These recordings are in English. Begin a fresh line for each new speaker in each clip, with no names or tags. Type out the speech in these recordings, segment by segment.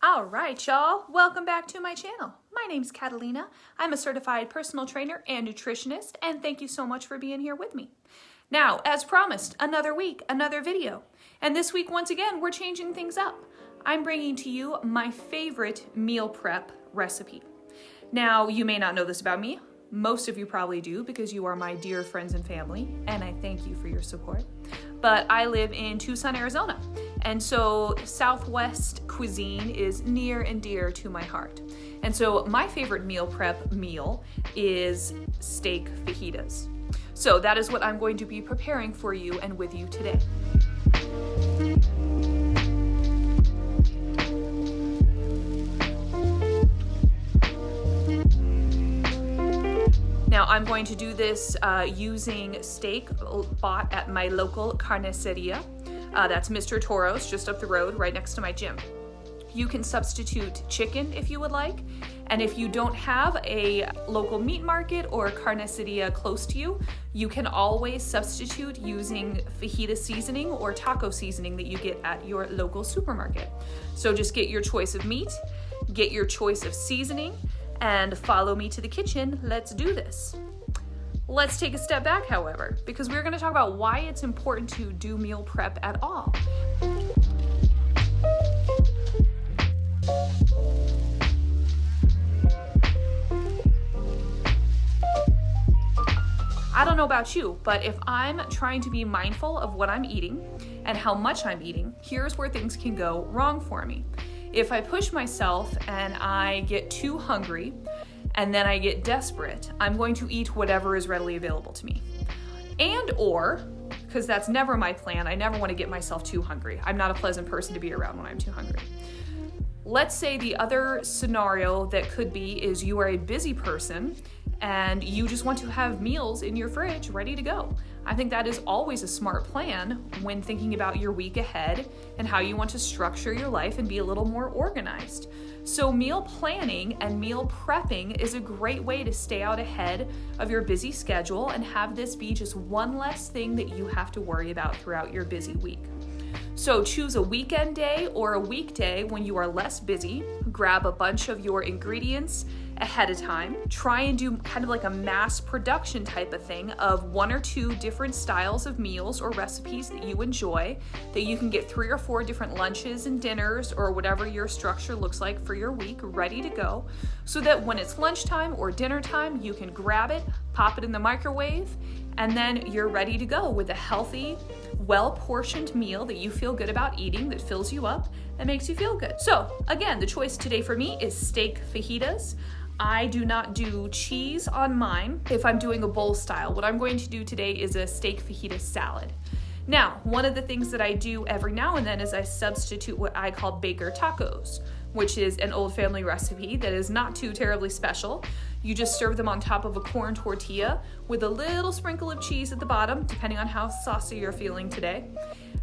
All right, y'all. Welcome back to my channel. My name's Catalina. I'm a certified personal trainer and nutritionist, and thank you so much for being here with me. Now, as promised, another week, another video. And this week, once again, we're changing things up. I'm bringing to you my favorite meal prep recipe. Now, you may not know this about me. Most of you probably do because you are my dear friends and family, and I thank you for your support. But I live in Tucson, Arizona, and so Southwest cuisine is near and dear to my heart. And so my favorite meal prep meal is steak fajitas. So that is what I'm going to be preparing for you and with you today. Now I'm going to do this using steak bought at my local carniceria. That's Mr. Toro's, just up the road, right next to my gym. You can substitute chicken if you would like. And if you don't have a local meat market or a carniceria close to you, you can always substitute using fajita seasoning or taco seasoning that you get at your local supermarket. So just get your choice of meat, get your choice of seasoning, and follow me to the kitchen. Let's do this. Let's take a step back, however, because we're going to talk about why it's important to do meal prep at all. I don't know about you, but if I'm trying to be mindful of what I'm eating and how much I'm eating, here's where things can go wrong for me. If I push myself and I get too hungry and then I get desperate, I'm going to eat whatever is readily available to me. And or, because that's never my plan, I never want to get myself too hungry. I'm not a pleasant person to be around when I'm too hungry. Let's say the other scenario that could be is you are a busy person and you just want to have meals in your fridge ready to go. I think that is always a smart plan when thinking about your week ahead and how you want to structure your life and be a little more organized. So meal planning and meal prepping is a great way to stay out ahead of your busy schedule and have this be just one less thing that you have to worry about throughout your busy week. So choose a weekend day or a weekday when you are less busy. Grab a bunch of your ingredients ahead of time. Try and do kind of like a mass production type of thing of one or two different styles of meals or recipes that you enjoy, that you can get 3 or 4 different lunches and dinners or whatever your structure looks like for your week ready to go, so that when it's lunchtime or dinner time, you can grab it, pop it in the microwave, and then you're ready to go with a healthy, well-portioned meal that you feel good about eating, that fills you up and makes you feel good. So again, the choice today for me is steak fajitas. I do not do cheese on mine if I'm doing a bowl style. What I'm going to do today is a steak fajita salad. Now, one of the things that I do every now and then is I substitute what I call baker tacos, which is an old family recipe that is not too terribly special. You just serve them on top of a corn tortilla with a little sprinkle of cheese at the bottom, depending on how saucy you're feeling today.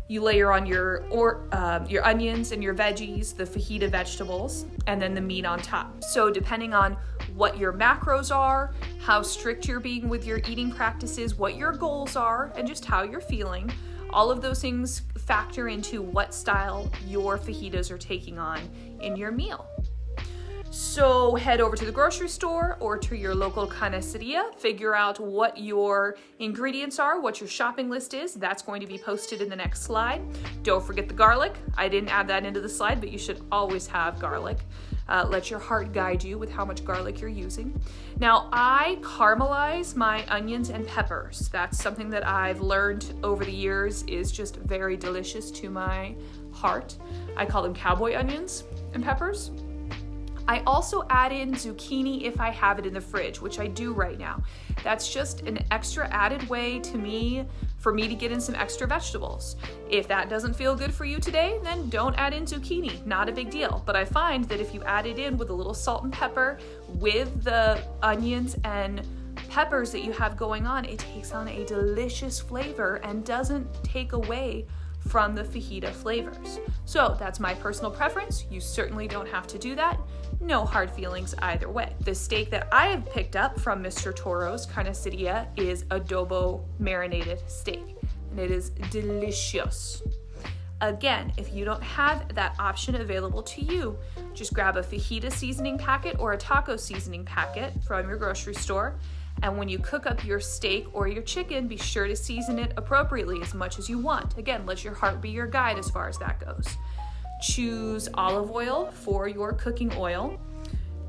You layer on your onions and your veggies, the fajita vegetables, and then the meat on top. So depending on what your macros are, how strict you're being with your eating practices, what your goals are, and just how you're feeling, all of those things factor into what style your fajitas are taking on in your meal. So head over to the grocery store or to your local carniceria, figure out what your ingredients are, what your shopping list is. That's going to be posted in the next slide. Don't forget the garlic. I didn't add that into the slide, but you should always have garlic. Let your heart guide you with how much garlic you're using. Now, I caramelize my onions and peppers. That's something that I've learned over the years is just very delicious to my heart. I call them cowboy onions and peppers. I also add in zucchini if I have it in the fridge, which I do right now. That's just an extra added way for me to get in some extra vegetables. If that doesn't feel good for you today, then don't add in zucchini, not a big deal. But I find that if you add it in with a little salt and pepper with the onions and peppers that you have going on, it takes on a delicious flavor and doesn't take away from the fajita flavors. So that's my personal preference. You certainly don't have to do that. No hard feelings either way. The steak that I have picked up from Mr. Toro's carniceria is Adobo marinated steak, and it is delicious. Again, if you don't have that option available to you, just grab a fajita seasoning packet or a taco seasoning packet from your grocery store. And when you cook up your steak or your chicken, be sure to season it appropriately as much as you want. Again, let your heart be your guide as far as that goes. Choose olive oil for your cooking oil,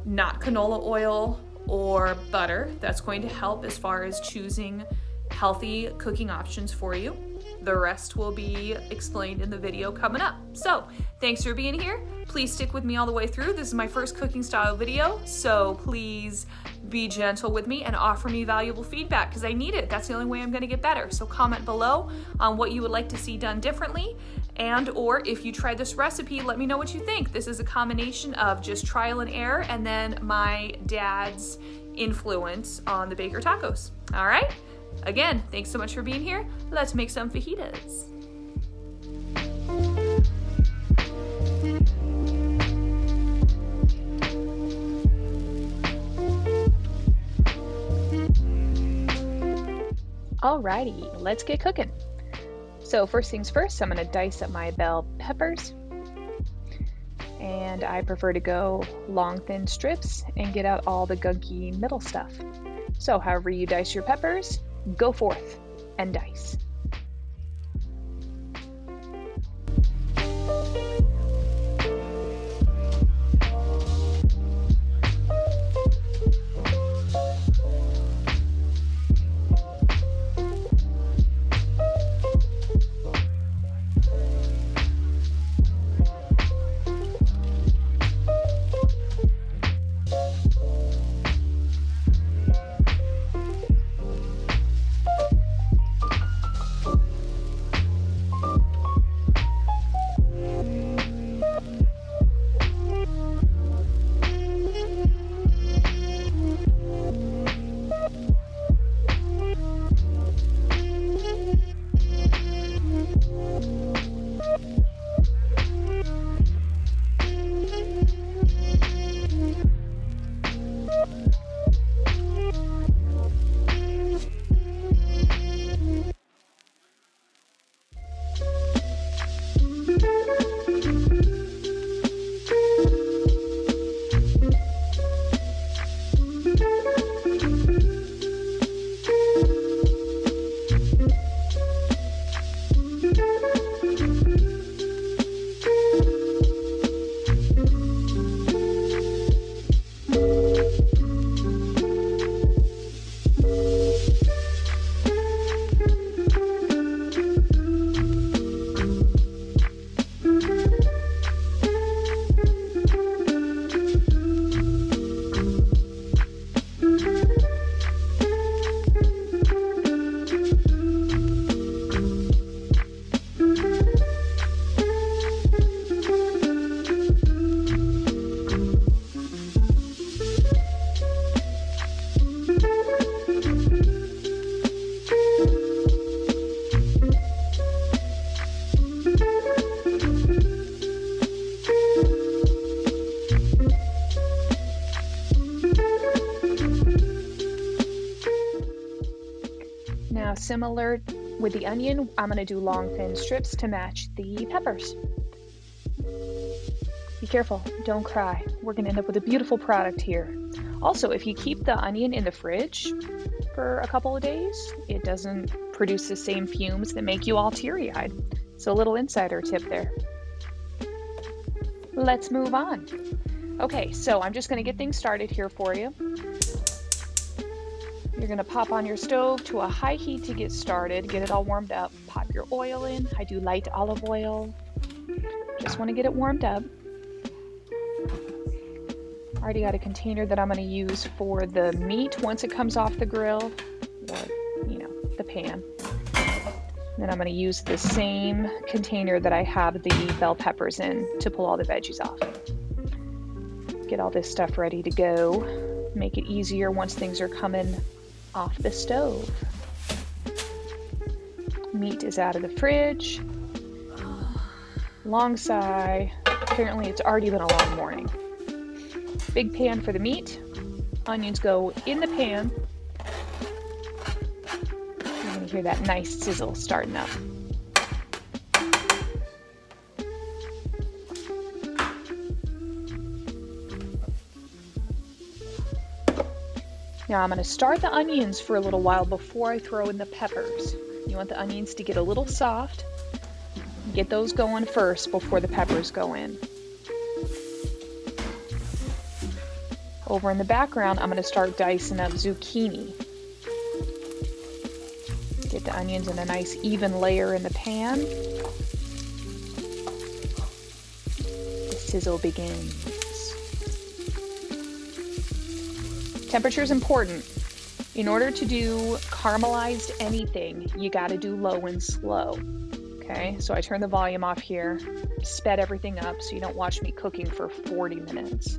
not canola oil or butter. That's going to help as far as choosing healthy cooking options for you. The rest will be explained in the video coming up. So thanks for being here. Please stick with me all the way through. This is my first cooking style video, so please be gentle with me and offer me valuable feedback because I need it. That's the only way I'm going to get better. So comment below on what you would like to see done differently, and or if you tried this recipe, let me know what you think. This is a combination of just trial and error and then my dad's influence on the Baker tacos. All right? Again, thanks so much for being here. Let's make some fajitas. Alrighty, let's get cooking. So first things first, I'm gonna dice up my bell peppers. And I prefer to go long, thin strips and get out all the gunky middle stuff. So however you dice your peppers, go forth and dice. Now, similar with the onion, I'm going to do long, thin strips to match the peppers. Be careful, don't cry. We're going to end up with a beautiful product here. Also, if you keep the onion in the fridge for a couple of days, it doesn't produce the same fumes that make you all teary-eyed. So a little insider tip there. Let's move on. Okay, so I'm just going to get things started here for you. You're going to pop on your stove to a high heat to get started. Get it all warmed up. Pop your oil in. I do light olive oil. Just want to get it warmed up. Already got a container that I'm going to use for the meat once it comes off the grill, or, the pan. Then I'm going to use the same container that I have the bell peppers in to pull all the veggies off. Get all this stuff ready to go. Make it easier once things are coming off the stove. Meat is out of the fridge. Long sigh. Apparently it's already been a long morning. Big pan for the meat. Onions go in the pan. You're going to hear that nice sizzle starting up. Now I'm going to start the onions for a little while before I throw in the peppers. You want the onions to get a little soft. Get those going first before the peppers go in. Over in the background, I'm going to start dicing up zucchini. Get the onions in a nice even layer in the pan. The sizzle begins. Temperature is important. In order to do caramelized anything, you got to do low and slow. Okay, so I turn the volume off here, sped everything up so you don't watch me cooking for 40 minutes.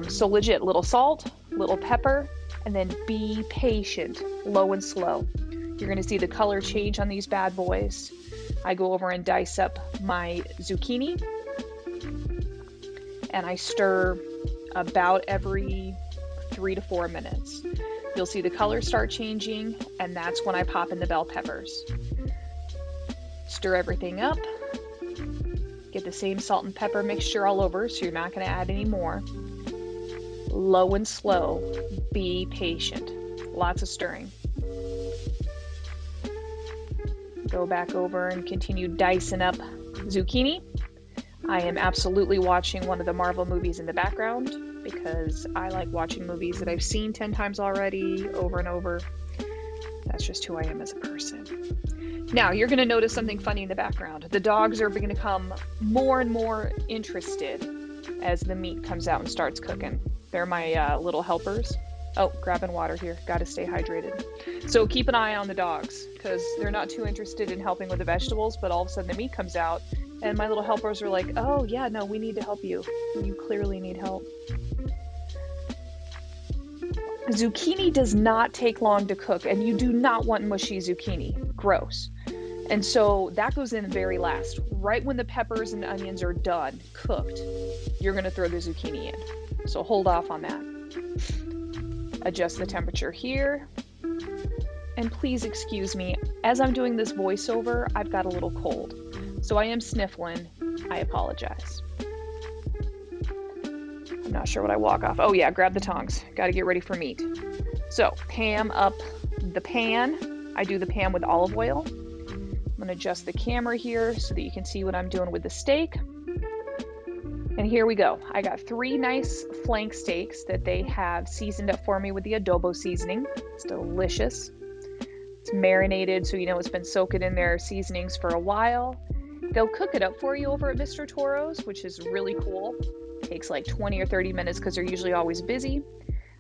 So legit, little salt, little pepper, and then be patient, low and slow. You're going to see the color change on these bad boys. I go over and dice up my zucchini, and I stir about every 3 to 4 minutes. You'll see the color start changing, and that's when I pop in the bell peppers. Stir everything up. Get the same salt and pepper mixture all over, so you're not going to add any more. Low and slow. Be patient. Lots of stirring. Go back over and continue dicing up zucchini. I am absolutely watching one of the Marvel movies in the background because I like watching movies that I've seen 10 times already, over and over. That's just who I am as a person. Now, you're going to notice something funny in the background. The dogs are going to become more and more interested as the meat comes out and starts cooking. They're my little helpers. Oh, grabbing water here. Got to stay hydrated. So keep an eye on the dogs because they're not too interested in helping with the vegetables, but all of a sudden the meat comes out and my little helpers are like, oh yeah, no, we need to help you. You clearly need help. Zucchini does not take long to cook, and you do not want mushy zucchini. Gross. And so that goes in very last. Right when the peppers and onions are done, cooked, you're going to throw the zucchini in. So hold off on that. Adjust the temperature here. And please excuse me, as I'm doing this voiceover, I've got a little cold. So I am sniffling. I apologize. I'm not sure what I walk off. Oh yeah, grab the tongs. Got to get ready for meat. So pan up the pan. I do the pan with olive oil. I'm going to adjust the camera here so that you can see what I'm doing with the steak. And here we go. I got 3 nice flank steaks that they have seasoned up for me with the adobo seasoning. It's delicious. It's marinated, so you know it's been soaking in their seasonings for a while. They'll cook it up for you over at Mr. Toro's, which is really cool. It takes like 20 or 30 minutes because they're usually always busy.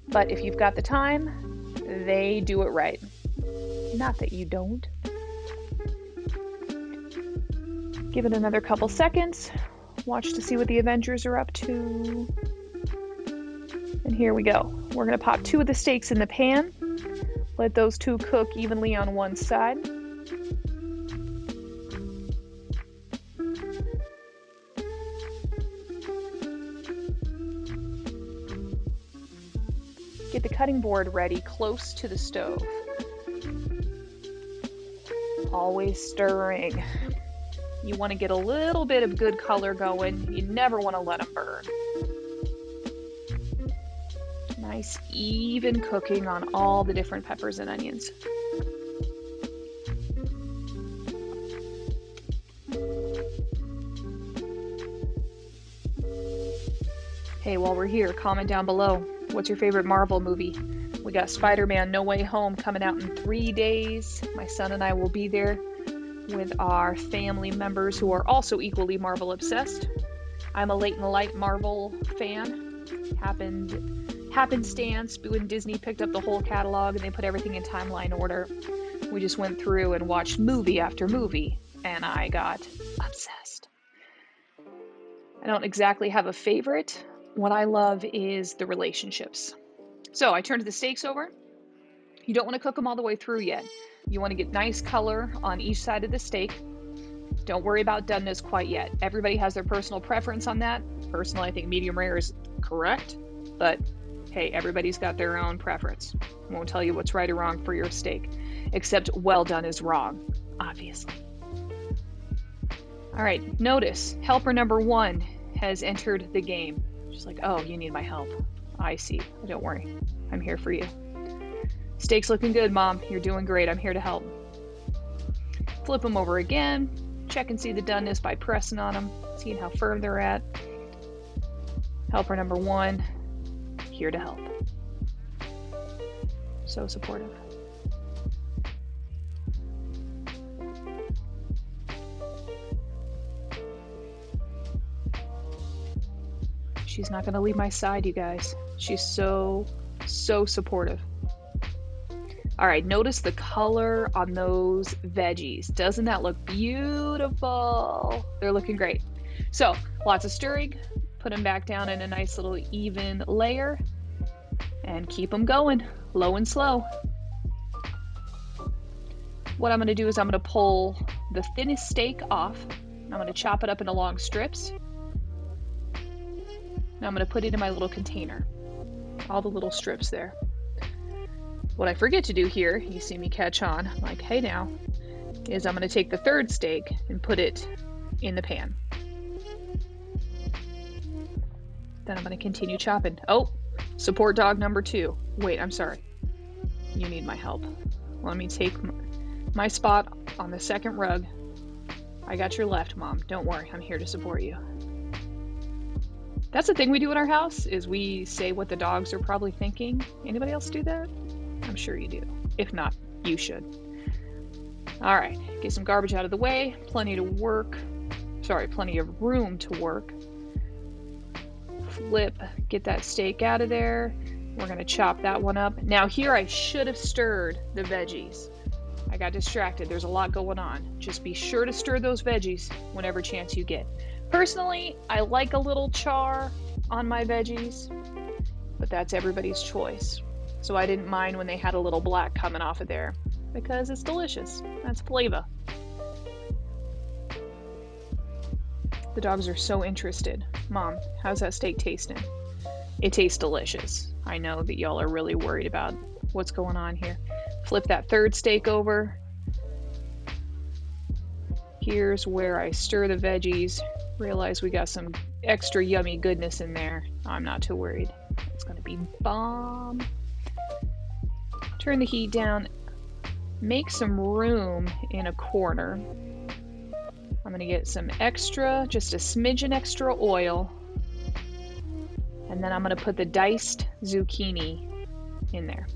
But if you've got the time, they do it right. Not that you don't. Give it another couple seconds. Watch to see what the Avengers are up to. And here we go. We're going to pop 2 of the steaks in the pan. Let those 2 cook evenly on one side. Get the cutting board ready close to the stove. Always stirring. You want to get a little bit of good color going. You never want to let them burn. Nice even cooking on all the different peppers and onions. Hey, while we're here, comment down below. What's your favorite Marvel movie? We got Spider-Man No Way Home coming out in 3 days. My son and I will be there with our family members who are also equally Marvel obsessed. I'm a late and light Marvel fan. Happenstance when Disney picked up the whole catalog and they put everything in timeline order. We just went through and watched movie after movie, and I got obsessed. I don't exactly have a favorite. What I love is the relationships. So I turned the steaks over. You don't want to cook them all the way through yet. You want to get nice color on each side of the steak. Don't worry about doneness quite yet. Everybody has their personal preference on that. Personally, I think medium rare is correct, but hey, everybody's got their own preference. I won't tell you what's right or wrong for your steak, except well done is wrong, obviously. All right, notice helper number 1 has entered the game. She's like, oh, you need my help. I see. Don't worry. I'm here for you. Steak's looking good, Mom. You're doing great. I'm here to help. Flip them over again. Check and see the doneness by pressing on them, seeing how firm they're at. Helper number 1, here to help. So supportive. She's not going to leave my side, you guys. She's so supportive. All right, notice the color on those veggies. Doesn't that look beautiful? They're looking great. So, lots of stirring. Put them back down in a nice little even layer. And keep them going, low and slow. What I'm going to do is I'm going to pull the thinnest steak off. I'm going to chop it up into long strips. Now I'm going to put it in my little container. All the little strips there. What I forget to do here, you see me catch on, I'm like, hey now, is I'm going to take the third steak and put it in the pan. Then I'm going to continue chopping. Oh, support dog number 2. Wait, I'm sorry. You need my help. Let me take my spot on the second rug. I got your left, Mom. Don't worry, I'm here to support you. That's the thing we do in our house, is we say what the dogs are probably thinking. Anybody else do that? I'm sure you do. If not, you should. All right, get some garbage out of the way. Plenty of room to work. Flip, get that steak out of there. We're gonna chop that one up. Now here I should have stirred the veggies. I got distracted. There's a lot going on. Just be sure to stir those veggies whenever chance you get. Personally, I like a little char on my veggies, but that's everybody's choice. So I didn't mind when they had a little black coming off of there because it's delicious. That's flavor. The dogs are so interested. Mom, how's that steak tasting? It tastes delicious. I know that y'all are really worried about what's going on here. Flip that third steak over. Here's where I stir the veggies. Realize we got some extra yummy goodness in there. I'm not too worried. It's gonna be bomb. Turn the heat down. Make some room in a corner. I'm gonna get some extra, just a smidgen extra oil. And then I'm gonna put the diced zucchini in there.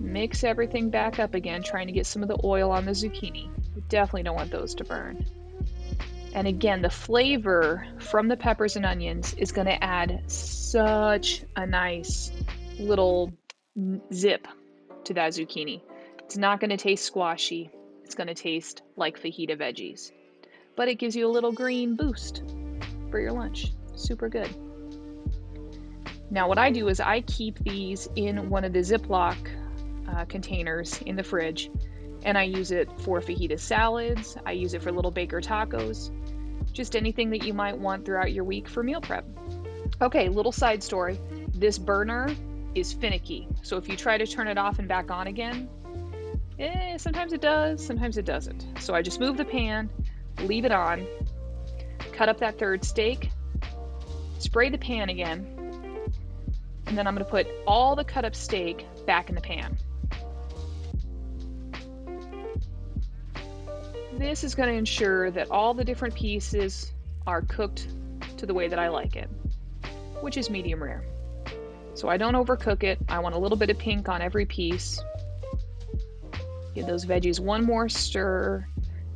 Mix everything back up again, trying to get some of the oil on the zucchini. You definitely don't want those to burn. And again, the flavor from the peppers and onions is going to add such a nice little zip to that zucchini. It's not going to taste squashy. It's going to taste like fajita veggies. But it gives you a little green boost for your lunch. Super good. Now what I do is I keep these in one of the Ziploc containers in the fridge, and I use it for fajita salads. I use it for little baker tacos. Just anything that you might want throughout your week for meal prep. Okay, little side story. This burner is finicky. So if you try to turn it off and back on again, sometimes it does, sometimes it doesn't. So I just move the pan, leave it on, cut up that third steak, spray the pan again, and then I'm gonna put all the cut up steak back in the pan. This is going to ensure that all the different pieces are cooked to the way that I like it, which is medium rare. So I don't overcook it. I want a little bit of pink on every piece. Give those veggies one more stir.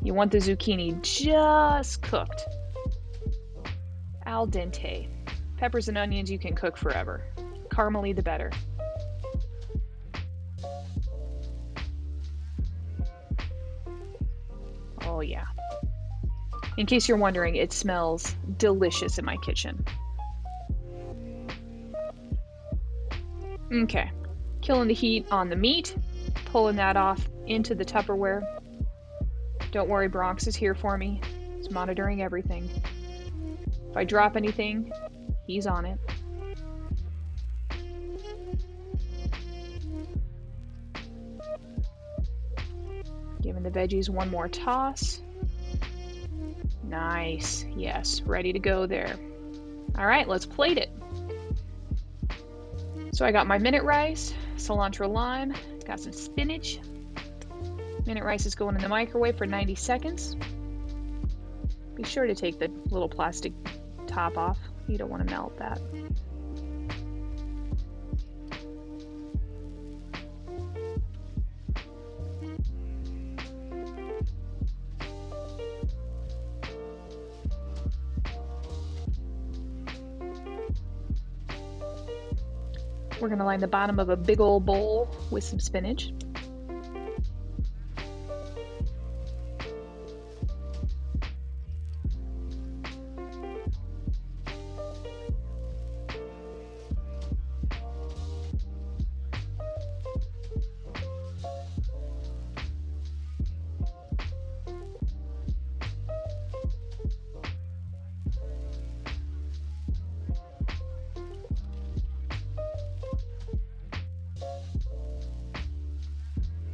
You want the zucchini just cooked. Al dente. Peppers and onions you can cook forever. Caramely the better. Oh yeah. In case you're wondering, it smells delicious in my kitchen. Okay, killing the heat on the meat, pulling that off into the Tupperware. Don't worry, Bronx is here for me. He's monitoring everything. If I drop anything, he's on it. Giving the veggies one more toss. Nice. Yes, ready to go there. All right, let's plate it. So I got my minute rice, cilantro lime, got some spinach. Minute rice is going in the microwave for 90 seconds. Be sure to take the little plastic top off. You don't want to melt that. We're going to line the bottom of a big old bowl with some spinach.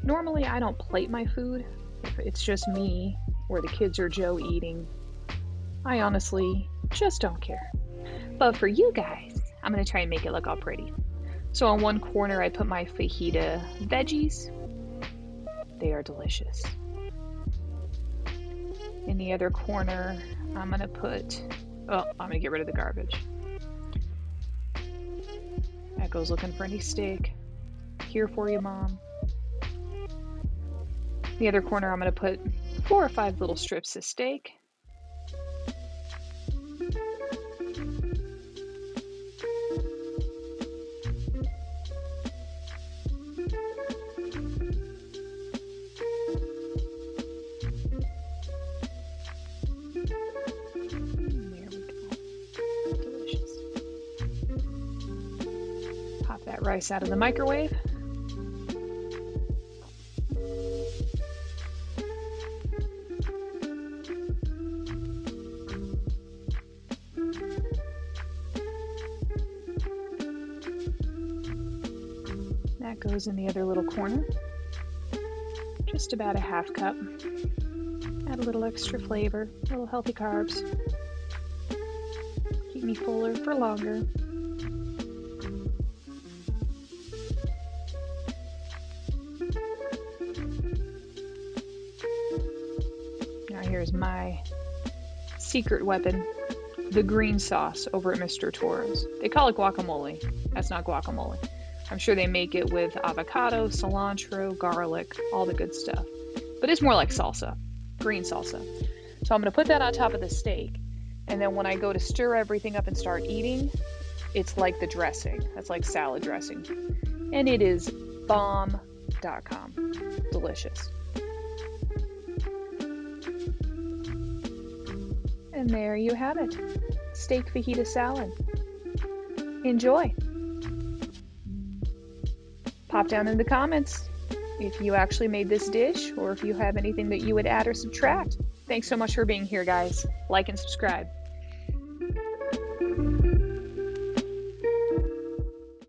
Normally I don't plate my food if it's just me or the kids or Joe eating. I honestly just don't care. But for you guys, I'm going to try and make it look all pretty. So on one corner I put my fajita veggies. They are delicious. In the other corner I'm going to put, I'm going to get rid of the garbage. Echo's looking for any steak. Here for you, Mom. The other corner I'm going to put 4 or 5 little strips of steak. There we go. Delicious. Pop that rice out of the microwave. That goes in the other little corner. Just about a half cup. Add a little extra flavor, a little healthy carbs. Keep me fuller for longer. Now here's my secret weapon, the green sauce over at Mr. Toro's. They call it guacamole. That's not guacamole. I'm sure they make it with avocado, cilantro, garlic, all the good stuff. But it's more like salsa, green salsa. So I'm going to put that on top of the steak. And then when I go to stir everything up and start eating, it's like the dressing. That's like salad dressing. And it is bomb.com. Delicious. And there you have it. Steak fajita salad. Enjoy. Pop down in the comments if you actually made this dish or if you have anything that you would add or subtract. Thanks so much for being here, guys. Like and subscribe.